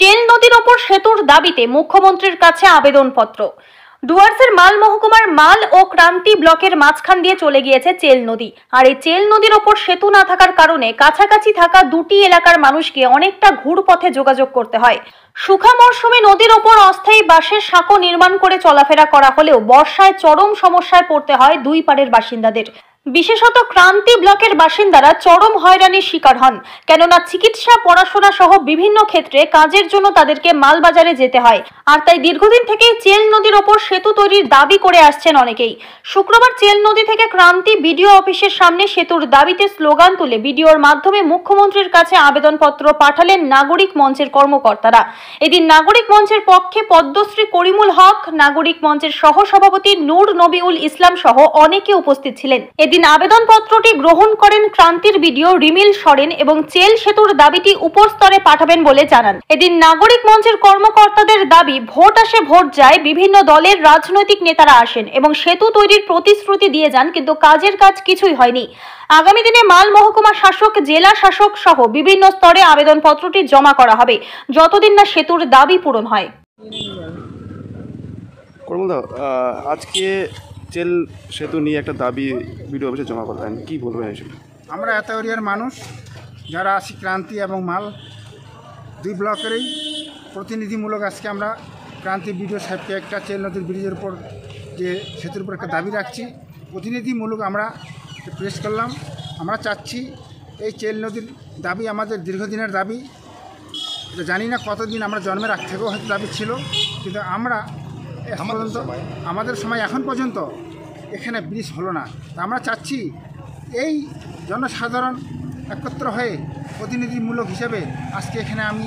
চেল নদীর ওপর সেতুর দাবিতে মুখ্যমন্ত্রীর কাছে আবেদনপত্র। ডুয়ার্সের মাল মহকুমার মাল ও ক্রান্তি ব্লকের মাঝখান দিয়ে চলে গিয়েছে চেল নদী। আর এই চেল নদীর ওপর সেতু না থাকার কারণে কাছাকাছি থাকা দুটি এলাকার মানুষকে অনেকটা ঘুরপথে যোগাযোগ করতে হয়। শুখা মরশুমে নদীর ওপর অস্থায়ী বাঁশের সাঁকো নির্মাণ করে চলাফেরা করা হলেও বর্ষায় চরম সমস্যায় পড়তে হয় দুই পাড়ের বাসিন্দাদের। বিশেষত ক্রান্তি ব্লকের বাসিন্দারা চরম হয়রানির শিকার হন, কেননা চিকিৎসা, পড়াশোনা সহ বিভিন্ন ক্ষেত্রে কাজের জন্য তাদেরকে মালবাজারে যেতে হয়। আর তাই দীর্ঘদিন থেকেই চেল নদীর ওপর সেতু তৈরির দাবি করে আসছেন অনেকেই। শুক্রবার চেল নদী থেকে ক্রান্তি বিডিও অফিসের সামনে সেতুর দাবিতে স্লোগান তুলে বিডিওর মাধ্যমে মুখ্যমন্ত্রীর কাছে আবেদনপত্র পাঠালেন নাগরিক মঞ্চের কর্মকর্তারা। এদিন নাগরিক মঞ্চের পক্ষে পদ্মশ্রী করিমুল হক, নাগরিক মঞ্চের সহসভাপতি নূর নবিউল ইসলাম সহ অনেকে উপস্থিত ছিলেন। এদিন আবেদনপত্রটি গ্রহণ করেন ক্রান্তির বিডিও রিমিল সরেন এবং চেল সেতুর দাবিটি উপর স্তরে পাঠাবেন বলে জানান। এদিন নাগরিক মঞ্চের কর্মকর্তাদের দাবি, ভোট আসে ভোট যায়, বিভিন্ন দলের রাজনৈতিক নেতারা আসেন এবং সেতু তৈরির প্রতিশ্রুতি দিয়ে যান, কিন্তু কাজের কাজ কিছুই হয়নি। আগামী দিনে মাল মহকুমা শাসক, জেলা শাসক সহ বিভিন্ন স্তরে আবেদনপত্রটি জমা করা হবে যতদিন না সেতুর দাবি পূরণ হয়। আজকে চেল সেতু নিয়ে একটা দাবি বিডিও অফিসে জমা করলেন, কি বলবেন? আমরা এত এরিয়ার মানুষ যারা আছি ক্রান্তি এবং মাল দুই ব্লকেরই প্রতিনিধিমূলক আজকে আমরা ক্রান্তি বিডিও সাহেবকে একটা চেল নদীর ব্রিজের উপর যে সেতুর উপর একটা দাবি রাখছি, প্রতিনিধিমূলক আমরা প্রেস করলাম। আমরা চাচ্ছি এই চেল নদীর দাবি আমাদের দীর্ঘদিনের দাবি, জানি না কতদিন, আমরা জন্মের আগ থেকেও হয়তো দাবি ছিল, কিন্তু আমরা আমাদের সময় এখন পর্যন্ত এখানে ব্রিজ হলো না। আমরা চাচ্ছি এই জনসাধারণ একত্র হয়ে প্রতিনিধিমূলক হিসেবে আজকে এখানে আমি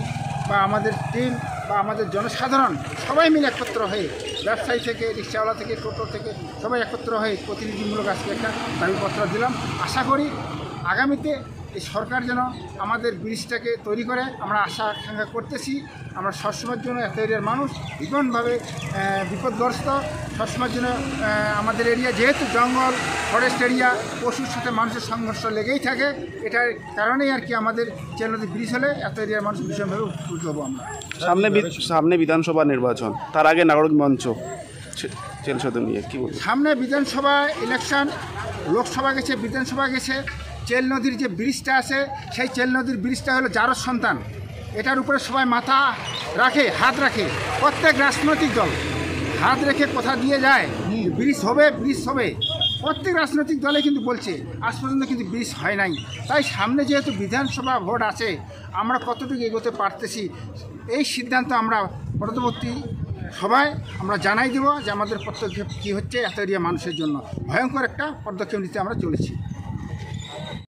বা আমাদের টিম বা আমাদের জনসাধারণ সবাই মিলে একত্র হয়ে, ব্যবসায়ী থেকে, রিক্সাওয়ালা থেকে, টোটো থেকে সবাই একত্র হয়ে প্রতিনিধিমূলক আজকে একটা দাবিপত্র দিলাম। আশা করি আগামীতে এই সরকার যেন আমাদের ব্রিজটাকে তৈরি করে, আমরা আশা আকাঙ্ক্ষা করতেছি। আমরা সবসময়ের জন্য এত এরিয়ার মানুষ ভীষণভাবে বিপদগ্রস্ত, সবসময়ের জন্য আমাদের এরিয়া যেহেতু জঙ্গল, ফরেস্ট এরিয়া, পশুর সাথে মানুষের সংঘর্ষ লেগেই থাকে। এটার কারণেই আর কি আমাদের চেল নদী ব্রিজ হলে এত এরিয়ার মানুষ ভীষণভাবে উপকৃত হবো। আমরা সামনে বিধানসভা নির্বাচন, তার আগে নাগরিক মঞ্চ চেল সেতু নিয়ে কি বলবো? সামনে বিধানসভা ইলেকশন, লোকসভা গেছে, বিধানসভা গেছে। চেল নদীর যে ব্রিজটা আছে, সেই চেল নদীর ব্রিজটা হলো জারজ সন্তান। এটার উপরে সবাই মাথা রাখে, হাত রাখে, প্রত্যেক রাজনৈতিক দল হাত রেখে কথা দিয়ে যায় ব্রিজ হবে, ব্রিজ হবে। প্রত্যেক রাজনৈতিক দলে কিন্তু বলছে, আজ পর্যন্ত কিন্তু ব্রিজ হয় নাই। তাই সামনে যেহেতু বিধানসভা ভোট আছে, আমরা কতটুকু এগোতে পারতেছি এই সিদ্ধান্ত আমরা পরবর্তী সবাই আমরা জানাই দেব যে আমাদের পদক্ষেপ কী হচ্ছে। এত এরিয়া মানুষের জন্য ভয়ঙ্কর একটা পদক্ষেপ নিতে আমরা চলেছি।